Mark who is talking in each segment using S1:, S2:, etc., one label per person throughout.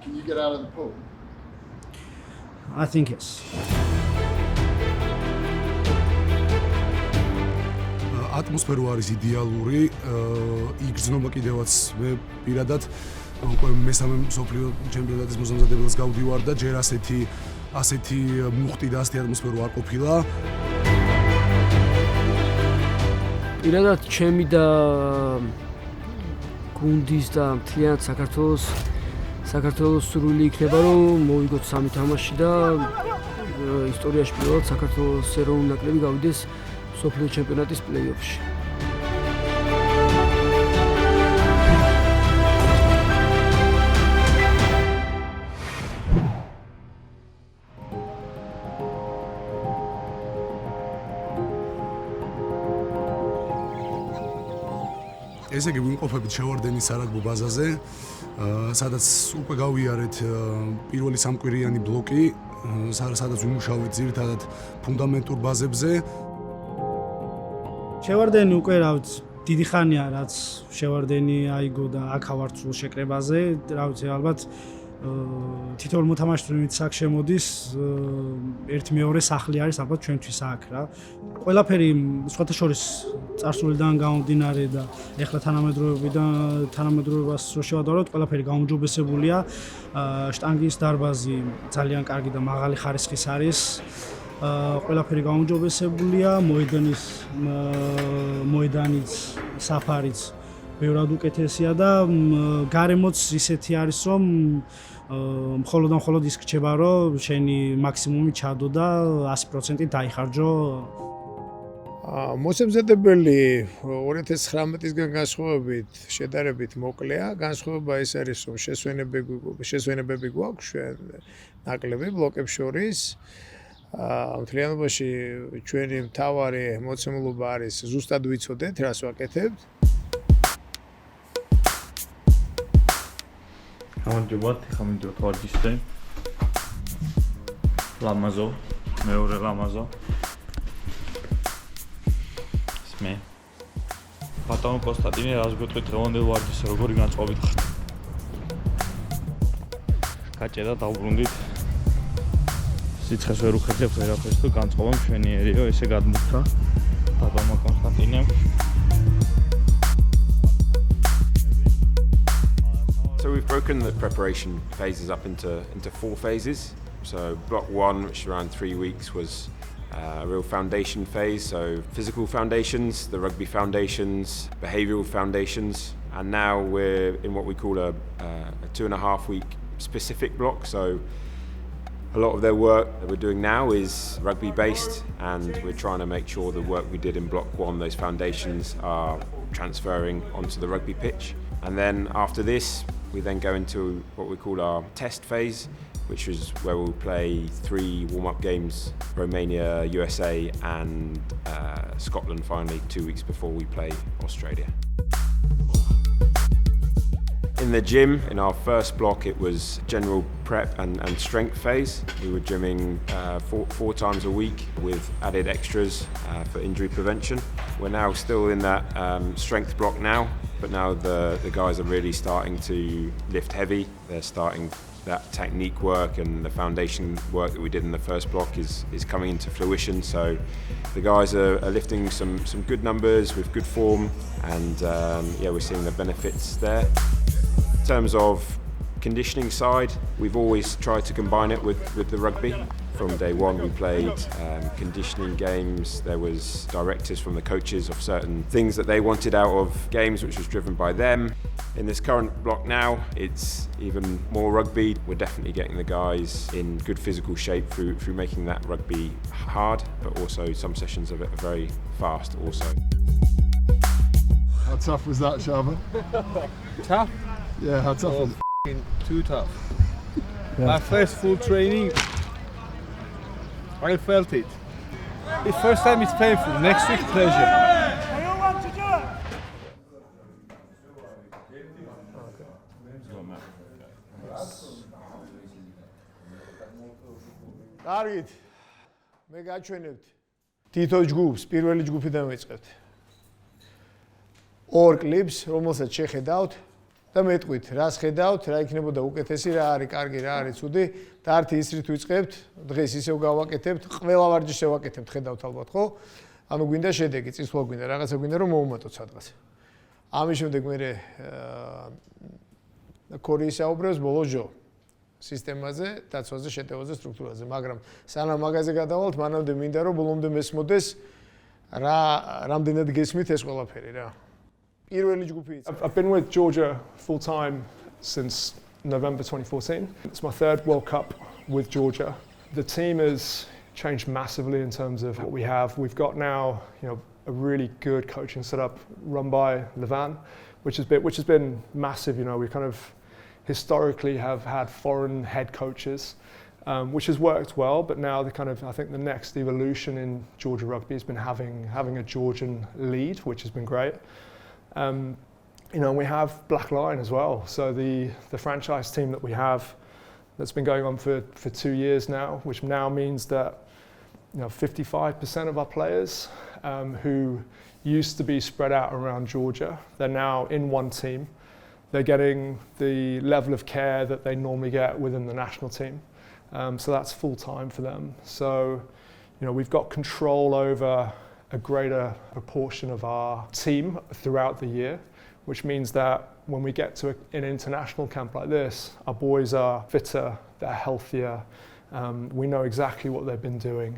S1: Can you get out of the pool?
S2: I think yes.
S3: ატმოსფერო არის იდეალური, იგრძნობა კიდევაც მე პირადად უკვე მესამე მსოფლიო ჩემპიონატის მოსამზადებლად გავდივარ და ჯერ ასეთი მუხტი და ასეთი ატმოსფერო არ ყოფილა.
S2: პირადად ჩემი და გუნდის და მთლიანად საქართველოს სურვილი იქნება რომ მოვიგოთ 3 თამაში და ისტორიაში პირველად საქართველოს ეროვნული ნაკრები გავიდეს მსოფლიო ჩემპიონატის პლეი-ოფში.
S3: ესე იგი ვიმყოფებით შევარდენის სარაგბო ბაზაზე, სადაც უკვე გავიარეთ პირველი სამკვირიანი ბლოკი, სადაც ვიმუშავეთ ძირითადად ფუნდამენტურ ბაზებზე.
S2: შევარდენი უკვე დიდი ხანია რაც შევარდენი აიგო და აქ ვარ სულ შეკრებაზე, ალბათ თითოეულ მოთამაშეს ვინც აქ შემოდის, ერთ მეორე სახლი არის ალბათ ჩვენთვის აქ რა. ყველაფერი სხვათა შორის წარსულიდან გამომდინარე და ეხლა თანამედროვეობას რო შევადაროთ, ყველაფერი გაუმჯობესებულია. შტანგის დარბაზი ძალიან კარგი და მაღალი ხარისხის არის. ყველაფერი გაუმჯობესებულია, მოედანიც, საფარიც ბევრად უკეთესია და გარემოც ისეთი არის რომ მხოლოდ ის რჩება რომ შენი მაქსიმუმი ჩადო და 100% დაიხარჯო.
S4: მოსამზადებელი 2019-დან განსხვავებით შედარებით მოკლეა. განსხვავება ეს არის რომ შესვენებები გვაქვს ნაკლები ბლოკებს შორის. მთლიანობაში ჩვენი მთავარი მოცემულობა არის ზუსტად ვიცოდეთ რას ვაკეთებთ.
S5: გამარჯობათ, ხა მივიდოთ ვარჯიშზე. ლამაზო, მეორე ლამაზო. მე ბატონო კონსტანტინე, რას გეტყვით დღევანდელ ვარჯიშზე როგორი განწყობით ხართ? გაჭედა დავბრუნდით. სიცხეს ვერ უხერხებს ვერაფერს თუ განწყობა მშვენიერიო, ესე გადმოხდა ბატონმა კონსტანტინემ.
S6: So we've broken the preparation phases up into 4 phases. So block 1, which around 3 weeks, was a real foundation phase. So physical foundations, the rugby foundations, behavioural foundations, and now we're in what we call a 2.5 week specific block. So a lot of their work that we're doing now is rugby based, and we're trying to make sure the work we did in block 1, those foundations, are transferring onto the rugby pitch. And then after this, we then go into what we call our test phase, which is where we'll play 3 warm-up games, Romania, USA and Scotland finally 2 weeks before we play Australia. In the gym, in our first block, it was general prep and strength phase. We were gymming 4 times a week with added extras for injury prevention. We're now still in that strength block now, but now the guys are really starting to lift heavy. They're starting that technique work, and the foundation work that we did in the first block is coming into fruition. So the guys are lifting some good numbers with good form, and we're seeing the benefits there. In terms of conditioning side, we've always tried to combine it with the rugby. From day one, we played conditioning games. There was directives from the coaches of certain things that they wanted out of games, which was driven by them. In this current block now, it's even more rugby. We're definitely getting the guys in good physical shape through making that rugby hard, but also some sessions of it are very fast also.
S1: How tough was that, Shava?
S7: Tough?
S1: Yeah, how tough was
S7: it? Too tough. Yeah. My first full training, I felt it. The first time it's painful, next week pleasure.
S4: კარგით. მე გაჩვენებთ. თითო ჯგუფს, პირველი ჯგუფიდან ვიწყებთ. 2 კლიპს, რომელსაც შეხედავთ და მეტყვით, რას ხედავთ, რა იქნებოდა უკეთესი, რა არის კარგი, რა არის ცუდი და არც ის რით ვიწყებთ, დღეს ისევ გავაკეთებთ, ყველა ვარჯიშს შევაკეთებთ, ხედავთ ალბათ, ხო? ანუ გვინდა შედეგი, წისვლა გვინდა, რაღაცა გვინდა რომ მოუმატოთ სადღაც. ამის შემდეგ მე კორიის საუბრებს ბოლო ჯო სისტემაზე, დაცვაზე, შეტევაზე, სტრუქტურაზე, მაგრამ სანამ მაგაზე გადავალთ, მანამდე მინდა რომ ბოლომდე მესმოდეს რამდენად გესმით ეს ყველაფერი რა. პირველი ჯგუფი იცი.
S8: I've been with Georgia full time since November 2014. It's my third World Cup with Georgia. The team has changed massively in terms of what we have. We've got now, a really good coaching setup run by Levan, which has been massive. We kind of historically have had foreign head coaches, which has worked well. But now I think the next evolution in Georgia rugby has been having a Georgian lead, which has been great. We have Black Lion as well. So the franchise team that we have, that's been going on for 2 years now, which now means that 55% of our players who used to be spread out around Georgia, they're now in one team. They're getting the level of care that they normally get within the national team. So that's full time for them. So, we've got control over a greater proportion of our team throughout the year, which means that when we get to an international camp like this, our boys are fitter, they're healthier, we know exactly what they've been doing.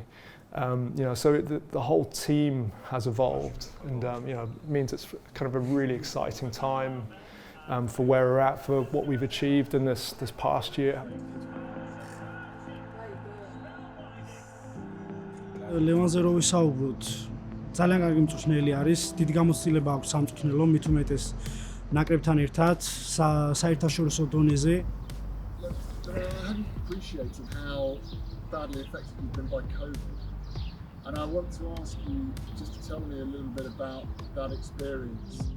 S8: So the whole team has evolved, and it means it's kind of a really exciting time for where we're at, for what we've achieved in this past year.
S2: ლევანზე რო ვისაუბროთ, ძალიან კარგი მწვრთნელი არის, დიდი გამოცდილება აქვს სამწვრთნელო, მით უმეტეს ნაკრებთან ერთად, საერთაშორისო დონეზე.
S1: Have you appreciated how badly affected you've been by COVID? And I want to ask you just to tell me a little bit about that experience.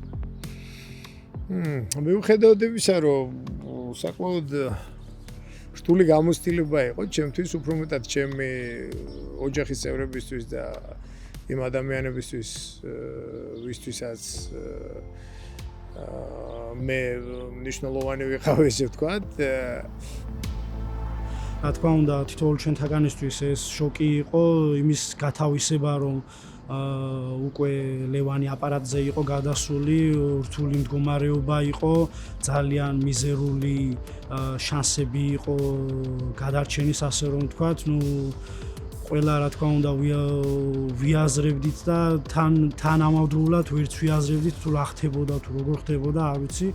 S4: მიუხედავდებისა, რომ საკმაოდ რთული გამოცდილება იყო ჩემთვის, უფრო მეტად ჩემი ოჯახის წევრებისთვის და იმ ადამიანებისთვის, ვისთვისაც მე მნიშვნელოვანი ვიყავ, ესე ვთქვათ.
S2: რა თქმა უნდა, თითოეულ ჩვენთაგანისთვის ეს შოკი იყო, იმის გათავისება, რომ უკვე ლევანი აპარატზე იყო გადასული, რთული მდგომარეობა იყო, ძალიან მიზერული შანსები იყო გადარჩენის, ასე რომ ვთქვათ, ყველა რა თქმა უნდა ვიაზრებდით და თან ამავდროულად ვერც ვიაზრებდით თუ რა ხდებოდა, თუ როგორ ხდებოდა, არ ვიცი.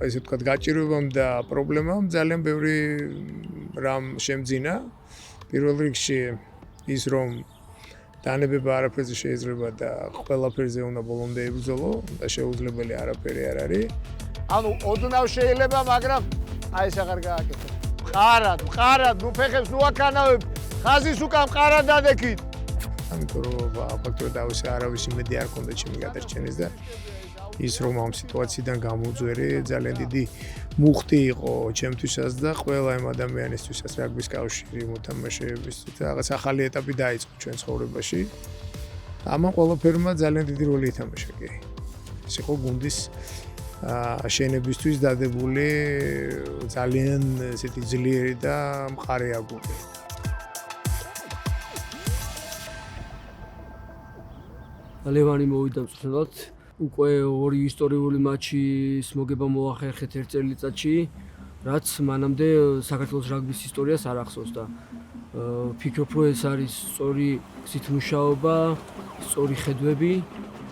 S4: ესე ვთქვათ, გაჭირვებამ და პრობლემამ ძალიან ბევრი რამ შემძინა. პირველ რიგში ის, რომ დანებება არაფერზე შეიძლება და ყველაფერზე უნდა ბოლომდე იბრძოლო და შეუძლებელი არაფერი არ არის. ანუ ოდნავ შეიძლება, მაგრამ აი ეს აღარ გააკეთე. მყარად, ნუ ფეხებს ნუ აკანავებ, ხაზის უკან მყარად დადექით. ამიტომ რომ ფაქტორად დავისე არავის იმედი არ ქონდა ჩემი გადარჩენის და ის რომ ამ სიტუაციიდან გამოვძვერი ძალიან დიდი მუხტი იყო ჩემთვისაც და ყველა იმ ადამიანისთვისაც რაგბის კავშირი მოთამაშეებისთვის რაღაც ახალი ეტაპი დაიწყო ჩვენ ცხოვრებაში. ამან ყველაფერმა ძალიან დიდი როლი ითამაშა კი. ეს იყო გუნდის შენებისთვის დადებული ძალიან ესეთი ძლიერი და მყარი აგური.
S9: ლევანი მოვიდა მწვრთნელად. უკვე ორი ისტორიული მატჩის მოგება მოახერხეთ ერთ წელიწადში, რაც მანამდე საქართველოს რაგბის ისტორიას არ ახსოვს და ფიქრობ, რომ ეს არის სწორი გზით მუშაობა, სწორი ხედვები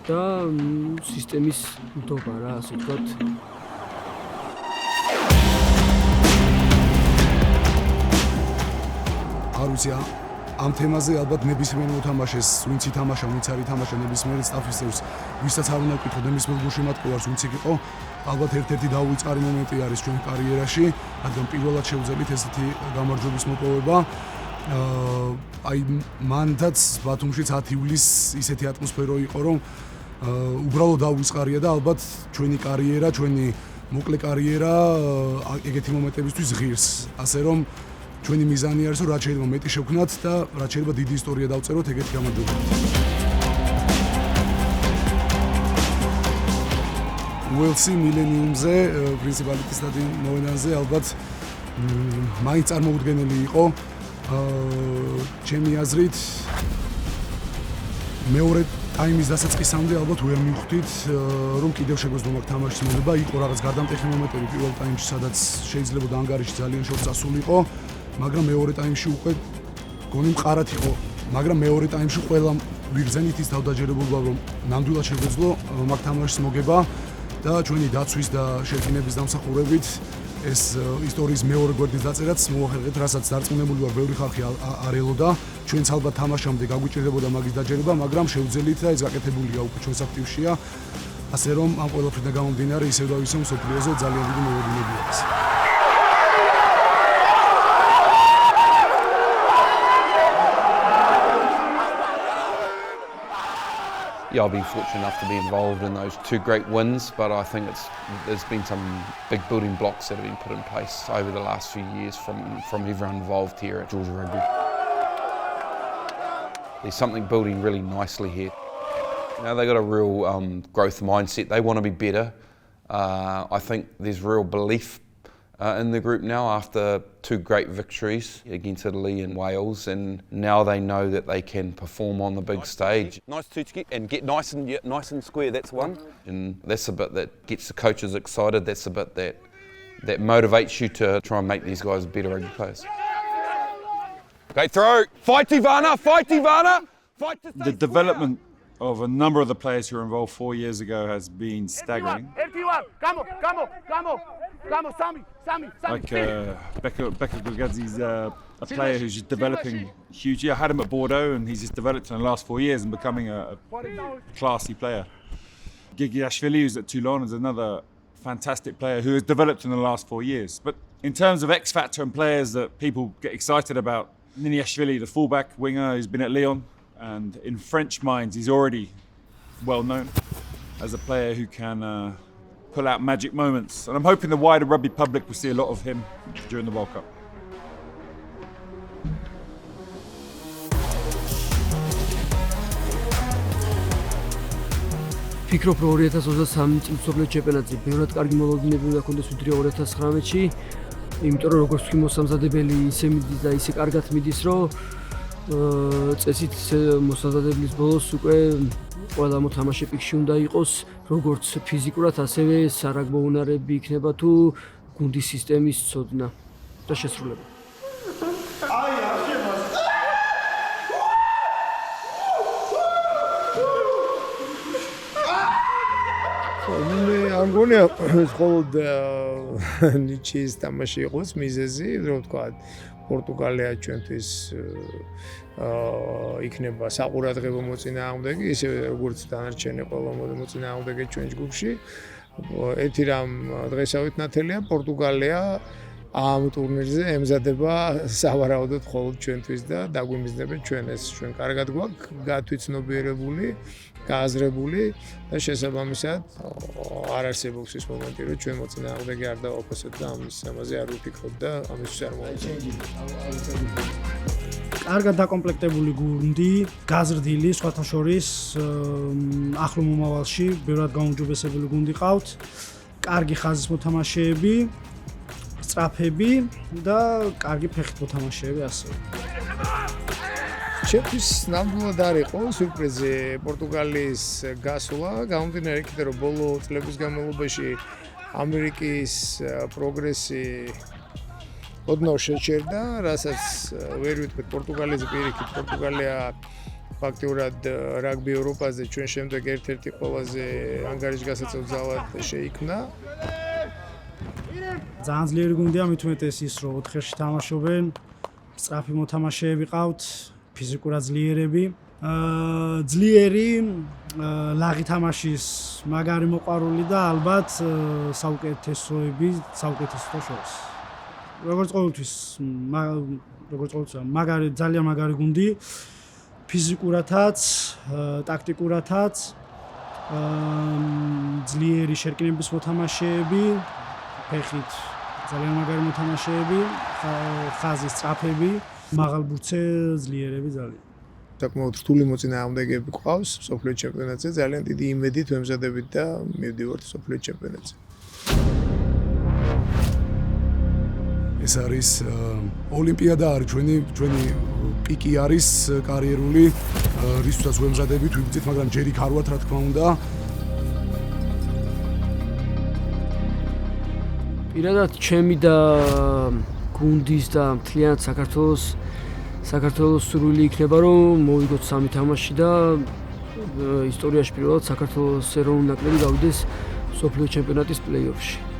S9: და სისტემის ნდობა რა, ასე ვთქვათ.
S3: არ ვიცი, ამ თემაზე ალბათ ნებისმიერ მოთამაშეს, ვინც ითამაშა, ვინც არ ითამაშა, ნებისმიერ სტაფის წევრს, ვისაც არ უნდა ვკითხო, ნებისმიერ გულში მატყუარს, ვინც იყო, ალბათ ერთ-ერთი დაუვიწყარი მომენტი არის ჩვენ კარიერაში, რადგან პირველად შევძელით ესეთი გამარჯვების მოპოვება. აი მანდაც ბათუმშიც 10 ივლისს ისეთი ატმოსფერო იყო, რომ უბრალოდ დაუვიწყარია და ალბათ ჩვენი კარიერა, ჩვენი მოკლე კარიერა ეგეთი მომენტებისთვის ღირს. ასე რომ ჩვენი მიზანი არის, რომ რაც შეიძლება მეტი შევქნათ და რაც შეიძლება დიდი ისტორია დავწეროთ ეგეთი გამარჯვებით. უელსი მილენიუმზე, პრინციპალიტის სტადიონ მოედანზე ალბათ მაინც წარმოუდგენელი იყო. ჩემი აზრით მეორე ტაიმის დასაწყისამდე ალბათ ვერ მივხვდით, რომ კიდევ შეგვეძლო მაგ თამაშის მონება. იყო რაღაც გარდამტეხი მომენტები პირველ ტაიმში, სადაც შეიძლებოდა ანგარიში ძალიან შორს წასულიყო, მაგრამ მეორე ტაიმში უკვე გონი მყარად იყო. მაგრამ მეორე ტაიმში ყველა ვიგრძენით ის თავდაჯერებულობა, რომ ნამდვილად შეგვეძლო მაგ თამაშის მოგება და ჩვენი დაცვის და შერკინების დამსახურებით ეს ისტორიის მეორე გვერდის დაწერაც მოახერხეთ, რასაც დარწმუნებული ვარ, ბევრი ხალხი არ ელოდა. ჩვენც ალბათ თამაშამდე გაგვიჭირდებოდა მაგის დაჯერება, მაგრამ შევძელით და ეს გაკეთებულია უკვე ჩვენს აქტივშია. ასე რომ ამ ყველაფრიდან გამომდინარე, ისევ და ისევ მსოფლიოზე ძალიან დიდი მოლოდინები აქვს.
S10: Yeah, I've been fortunate enough to be involved in those two great wins, but I think there's been some big building blocks that have been put in place over the last few years from everyone involved here at Georgia Rugby. There's something building really nicely here. Now they've got a real growth mindset. They want to be better. I think there's real belief in the group now after two great victories against Italy and Wales, and now they know that they can perform on the big stage. Nice to and get nice and square, that's one. And that's the bit that gets the coaches excited, that's the bit that motivates you to try and make these guys better rugby players. Okay, throw! Fight Ivana! Fight Ivana! Fight to stay.
S11: The development of a number of the players who were involved 4 years ago has been staggering. Like Becca Gugazzi's a player who's just developing hugely. I had him at Bordeaux and he's just developed in the last 4 years and becoming a classy player. Gigiashvili, who's at Toulon, is another fantastic player who has developed in the last 4 years. But in terms of X factor and players that people get excited about, Niniashvili, the fullback winger who's been at Lyon, and in French minds he's already well known as a player who can pull out magic moments, and I'm hoping the wider rugby public will see a lot of him during the World Cup.
S9: ფიქრობ, რომ 2023 წლის მსოფლიო ჩემპიონატზე ბევრად კარგი მოლოდინები უნდა ქონდეს ვიდრე 2019-ში, იმიტომ რომ როგორც თქვი მოსამზადებელი ისე მიდის და ისე კარგად მიდის, რომ წესით მოსამზადებლის ბოლოს უკვე ყველა მოთამაშე პიკში უნდა იყოს, როგორც ფიზიკურად, ასევე სარაგბო უნარები იქნება თუ გუნდის სისტემის ცოდნა და შესრულება.
S4: არ მგონია მხოლოდ ნიჩის თამაში იყოს მიზეზი, რომ თქვა პორტუგალია ჩვენთვის იქნება საყურადღებო მოწინააღმდეგე, ისე როგორც დანარჩენი ყველა მოწინააღმდეგე ჩვენ ჯგუფში. ერთი რამ დღესავით ნათელია, პორტუგალია ამ ტურნირზე ემზადება სავარაუდოდ მხოლოდ ჩვენთვის და დაგვიმიზნებენ ჩვენ ეს ჩვენ კარგად გვაქვს გათვითცნობიერებული, გააზრებული და შესაბამისად არ არსებობს ის მომენტი, რომ ჩვენ მოწინააღმდეგე არ დავაფასოთ და ამაზე არ ვფიქრობ და ამისთვის არ მოვაწევთ.
S2: კარგად დაკომპლექტებული გუნდი, გაზრდილი, სხვათა შორის ახლო მომავალში ბევრად გაუმჯობესებული გუნდი ყავთ, კარგი ხაზის მოთამაშეები, სწრაფები და კარგი ფეხით მოთამაშეები ასევე.
S4: ჩემთვის ნამდვილად არ იყო სიურპრიზი პორტუგალიის გასვლა, გამომდინარე იქიდან, რომ ბოლო წლების განმავლობაში ამერიკის პროგრესი ოდნავ შეჩერდა, რასაც ვერ ვიტყვით პორტუგალიაზე პირიქით. პორტუგალია ფაქტიურად რაგბი ევროპაზე ჩვენ შემდეგ ერთ-ერთი ყველაზე ანგარიშ გასაცემ ძალად შეიქმნა.
S2: ძალიან ძლიერი გუნდია, მით უმეტეს ის, რომ 4 ხერში თამაშობენ, სწრაფი მოთამაშეები ყავთ, ფიზიკურად ძლიერები, ძლიერი, ლაღი თამაშის მაგარი მოყვარული და ალბათ საუკეთესოები, საუკეთესოთა შორის. როგორც ყოველთვის, მაგარი, ძალიან მაგარი გუნდი, ფიზიკურადაც, ტაქტიკურადაც, ძლიერი შერკინების მოთამაშეები, ფეხით ძალიან მაგარი მოთამაშეები, ხაზის სწრაფები, მაღალბურცე ძლიერები ძალიან.
S4: საკმაოდ რთული მოწინააღმდეგეები გვყავს სოფლიო ჩემპიონატზე. ძალიან დიდი იმედით ვემზადებით და მივდივართ სოფლიო ჩემპიონატზე.
S3: ეს არის ოლიმპიადა არის ჩვენი პიკი არის კარიერული, რისთვისაც ვემზადებით, ვიბრძით, მაგრამ ჯერ იქ არ ვართ, რა თქმა უნდა.
S9: პირადად ჩემი და გუნდის და მთლიანად საქართველოს სურვილი იქნება, რომ მოვიგოთ 3 თამაში და ისტორიაში პირველად საქართველოს ეროვნული ნაკრები გავიდეს მსოფლიო ჩემპიონატის პლეი-ოფში.